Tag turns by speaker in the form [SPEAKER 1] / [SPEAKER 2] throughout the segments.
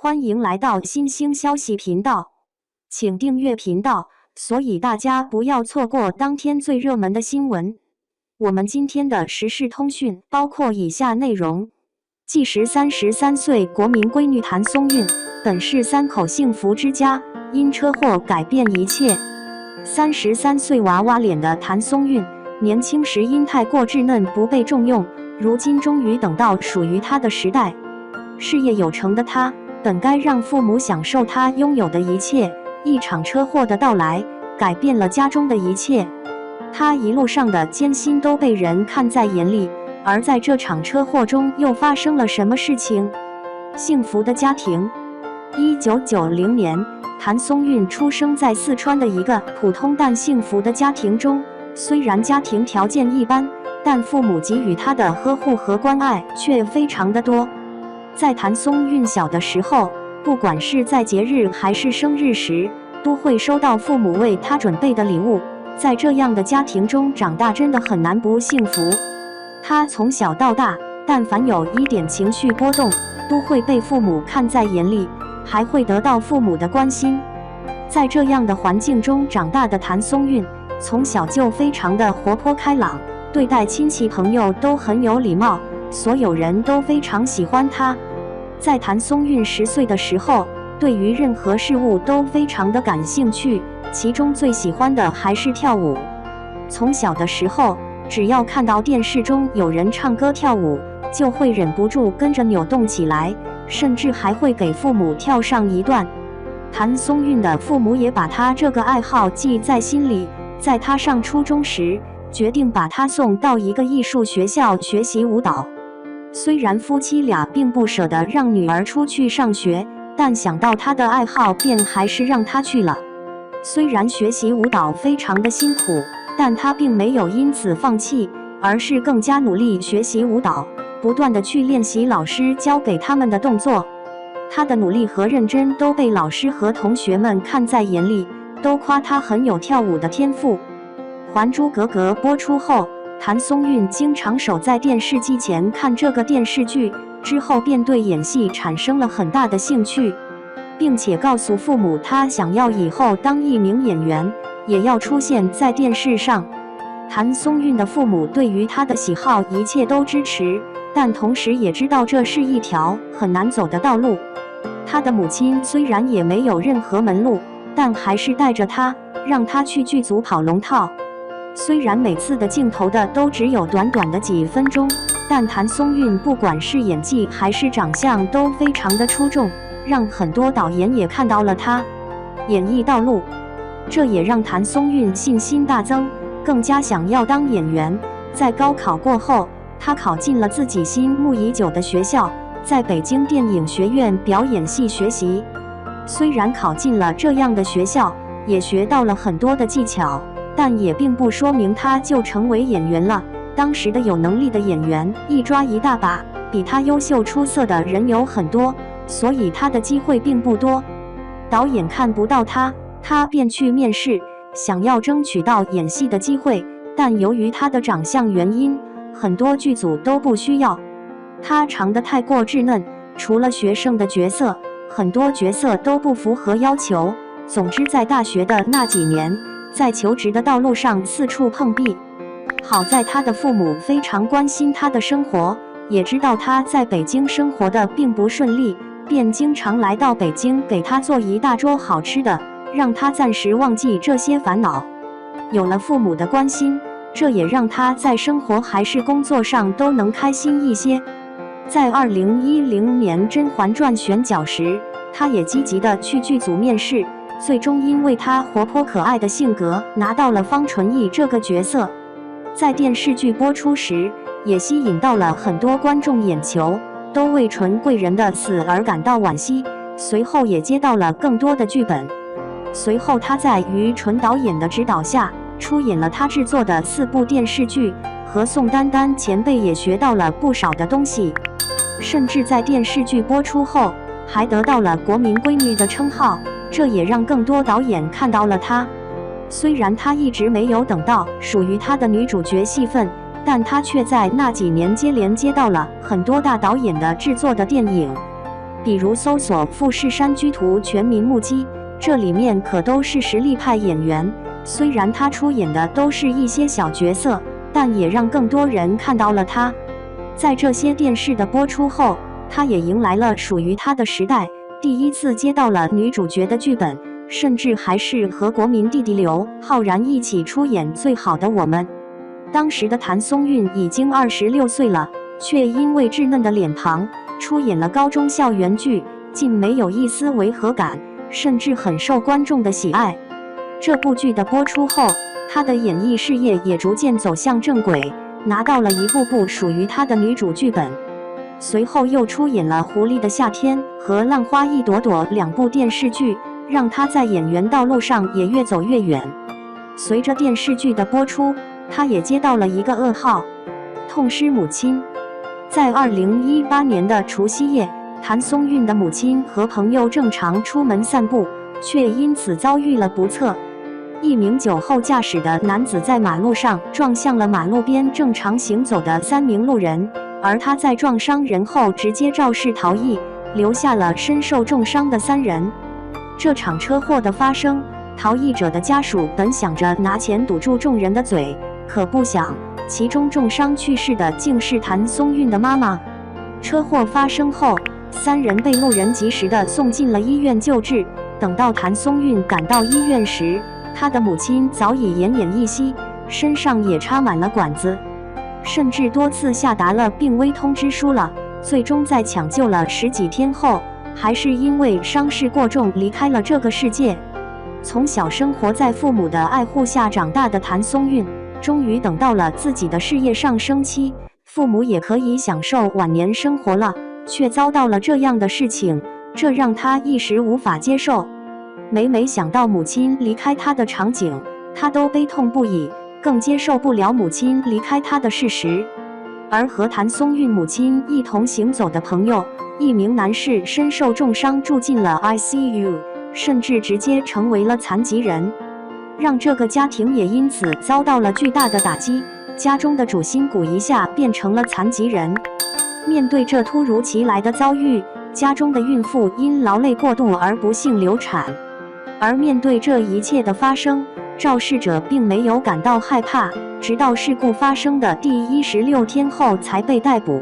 [SPEAKER 1] 欢迎来到新兴消息频道，请订阅频道，所以大家不要错过当天最热门的新闻。我们今天的时事通讯包括以下内容：纪实33岁国民闺女谭松韵，本是3口幸福之家，因车祸改变一切。33岁娃娃脸的谭松韵，年轻时因太过稚嫩不被重用，如今终于等到属于她的时代。事业有成的她，本该让父母享受她拥有的一切，一场车祸的到来，改变了家中的一切。她一路上的艰辛都被人看在眼里，而在这场车祸中又发生了什么事情？幸福的家庭。1990年，谭松韵出生在四川的一个普通但幸福的家庭中，虽然家庭条件一般，但父母给予她的呵护和关爱却非常的多。在谭松韵小的时候，不管是在节日还是生日时，都会收到父母为她准备的礼物。在这样的家庭中长大，真的很难不幸福。她从小到大，但凡有一点情绪波动，都会被父母看在眼里，还会得到父母的关心。在这样的环境中长大的谭松韵，从小就非常的活泼开朗，对待亲戚朋友都很有礼貌，所有人都非常喜欢她。在谭松韵10岁的时候，对于任何事物都非常的感兴趣，其中最喜欢的还是跳舞。从小的时候，只要看到电视中有人唱歌跳舞，就会忍不住跟着扭动起来，甚至还会给父母跳上一段。谭松韵的父母也把她这个爱好记在心里，在她上初中时，决定把她送到一个艺术学校学习舞蹈。虽然夫妻俩并不舍得让女儿出去上学，但想到她的爱好，便还是让她去了。虽然学习舞蹈非常的辛苦，但她并没有因此放弃，而是更加努力学习舞蹈，不断的去练习老师教给他们的动作。她的努力和认真都被老师和同学们看在眼里，都夸她很有跳舞的天赋。《还珠格格》播出后，谭松韵经常守在电视机前看这个电视剧，之后便对演戏产生了很大的兴趣，并且告诉父母她想要以后当一名演员，也要出现在电视上。谭松韵的父母对于她的喜好一切都支持，但同时也知道这是一条很难走的道路。她的母亲虽然也没有任何门路，但还是带着她，让她去剧组跑龙套。虽然每次的镜头的都只有短短的几分钟，但谭松韵不管是演技还是长相都非常的出众，让很多导演也看到了她演艺道路。这也让谭松韵信心大增，更加想要当演员。在高考过后，她考进了自己心目已久的学校，在北京电影学院表演系学习。虽然考进了这样的学校，也学到了很多的技巧，但也并不说明她就成为演员了。当时的有能力的演员一抓一大把，比她优秀出色的人有很多，所以她的机会并不多。导演看不到她，她便去面试，想要争取到演戏的机会，但由于她的长相原因，很多剧组都不需要。她长得太过稚嫩，除了学生的角色，很多角色都不符合要求。总之，在大学的那几年，在求职的道路上四处碰壁。好在她的父母非常关心她的生活，也知道她在北京生活的并不顺利，便经常来到北京给她做一大桌好吃的，让她暂时忘记这些烦恼。有了父母的关心，这也让她在生活还是工作上都能开心一些。在2010年《甄嬛传》选角时，她也积极的去剧组面试，最终因为她活泼可爱的性格，拿到了方纯义这个角色。在电视剧播出时，也吸引到了很多观众眼球，都为纯贵人的死而感到惋惜。随后也接到了更多的剧本。随后她在于纯导演的指导下，出演了他制作的4部电视剧，和宋丹丹前辈也学到了不少的东西。甚至在电视剧播出后，还得到了国民闺女的称号，这也让更多导演看到了她。虽然她一直没有等到属于她的女主角戏份，但她却在那几年接连接到了很多大导演的制作的电影。比如搜索富士山居图全民目击，这里面可都是实力派演员。虽然他出演的都是一些小角色，但也让更多人看到了他。在这些电视的播出后，他也迎来了属于他的时代，第一次接到了女主角的剧本，甚至还是和国民弟弟刘昊然一起出演《最好的我们》。当时的谭松韵已经26岁了，却因为稚嫩的脸庞出演了高中校园剧，竟没有一丝违和感，甚至很受观众的喜爱。这部剧的播出后，她的演艺事业也逐渐走向正轨，拿到了一部部属于她的女主剧本。随后又出演了《狐狸的夏天》和《浪花一朵朵》2部电视剧，让她在演员道路上也越走越远。随着电视剧的播出，她也接到了一个噩耗，痛失母亲。在2018年的除夕夜，谭松韵的母亲和朋友正常出门散步，却因此遭遇了不测。一名酒后驾驶的男子在马路上撞向了马路边正常行走的3名路人，而他在撞伤人后直接肇事逃逸，留下了身受重伤的3人。这场车祸的发生，逃逸者的家属本想着拿钱堵住众人的嘴，可不想其中重伤去世的竟是谭松韵的妈妈。车祸发生后，3人被路人及时地送进了医院救治。等到谭松韵赶到医院时，她的母亲早已奄奄一息，身上也插满了管子，甚至多次下达了病危通知书了。最终在抢救了10几天后，还是因为伤势过重离开了这个世界。从小生活在父母的爱护下长大的谭松韵，终于等到了自己的事业上升期，父母也可以享受晚年生活了，却遭到了这样的事情，这让他一时无法接受。每想到母亲离开他的场景，他都悲痛不已，更接受不了母亲离开他的事实。而和谭松韵母亲一同行走的朋友，一名男士身受重伤住进了 ICU， 甚至直接成为了残疾人，让这个家庭也因此遭到了巨大的打击，家中的主心骨一下变成了残疾人。面对这突如其来的遭遇，家中的孕妇因劳累过度而不幸流产。而面对这一切的发生，肇事者并没有感到害怕，直到事故发生的第16天后才被逮捕。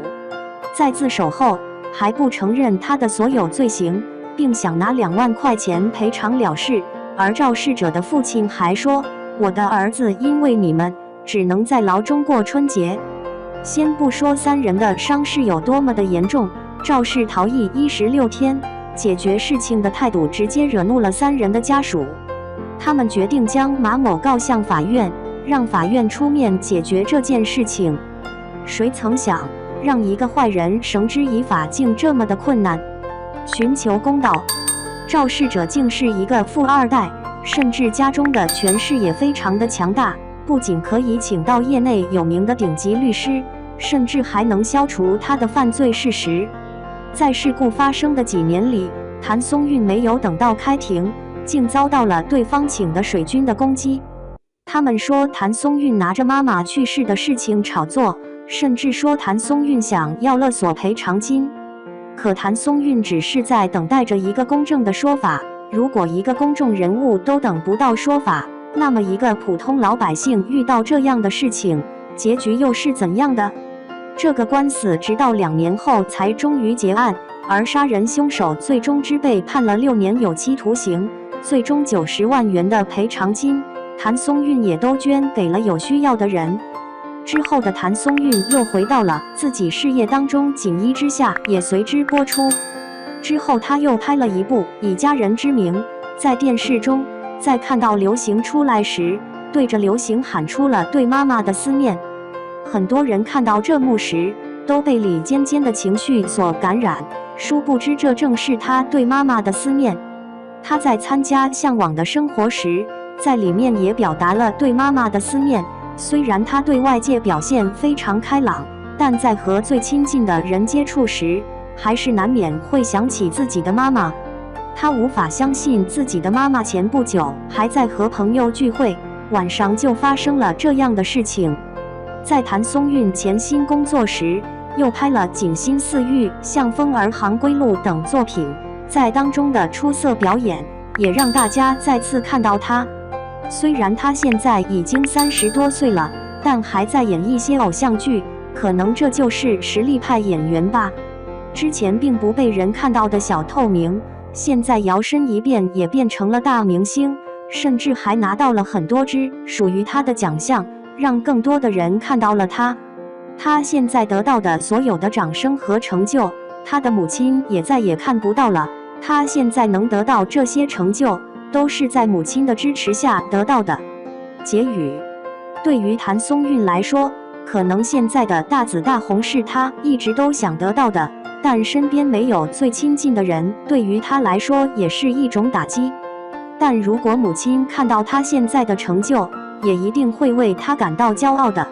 [SPEAKER 1] 在自首后，还不承认他的所有罪行，并想拿2万块钱赔偿了事。而肇事者的父亲还说：“我的儿子因为你们，只能在牢中过春节。”先不说3人的伤势有多么的严重，肇事逃逸16天，解决事情的态度直接惹怒了3人的家属。他们决定将马某告向法院，让法院出面解决这件事情。谁曾想，让一个坏人绳之以法竟这么的困难。寻求公道，肇事者竟是一个富2代，甚至家中的权势也非常的强大，不仅可以请到业内有名的顶级律师，甚至还能消除他的犯罪事实。在事故发生的几年里，谭松韵没有等到开庭，竟遭到了对方请的水军的攻击。他们说谭松韵拿着妈妈去世的事情炒作，甚至说谭松韵想要勒索赔偿金。可谭松韵只是在等待着一个公正的说法。如果一个公众人物都等不到说法，那么一个普通老百姓遇到这样的事情，结局又是怎样的？这个官司直到2年后才终于结案，而杀人凶手最终只被判了6年有期徒刑，最终90万元的赔偿金，谭松韵也都捐给了有需要的人。之后的谭松韵又回到了自己事业当中，锦衣之下也随之播出。之后他又拍了一部《以家人之名》，在电视中，在看到刘行出来时，对着刘行喊出了对妈妈的思念。很多人看到这幕时，都被李尖尖的情绪所感染，殊不知这正是他对妈妈的思念。他在参加《向往的生活》时，在里面也表达了对妈妈的思念。虽然他对外界表现非常开朗，但在和最亲近的人接触时，还是难免会想起自己的妈妈。他无法相信自己的妈妈前不久还在和朋友聚会，晚上就发生了这样的事情。在谭松韵潜心工作时，又拍了《锦心似玉》《向风儿行归路》等作品，在当中的出色表演也让大家再次看到他。虽然他现在已经30多岁了，但还在演一些偶像剧，可能这就是实力派演员吧。之前并不被人看到的小透明，现在摇身一变也变成了大明星，甚至还拿到了很多支属于他的奖项，让更多的人看到了他。他现在得到的所有的掌声和成就，他的母亲也再也看不到了。他现在能得到这些成就，都是在母亲的支持下得到的。结语：对于谭松韵来说，可能现在的大紫大红是他一直都想得到的，但身边没有最亲近的人，对于他来说也是一种打击。但如果母亲看到他现在的成就，也一定会为他感到骄傲的。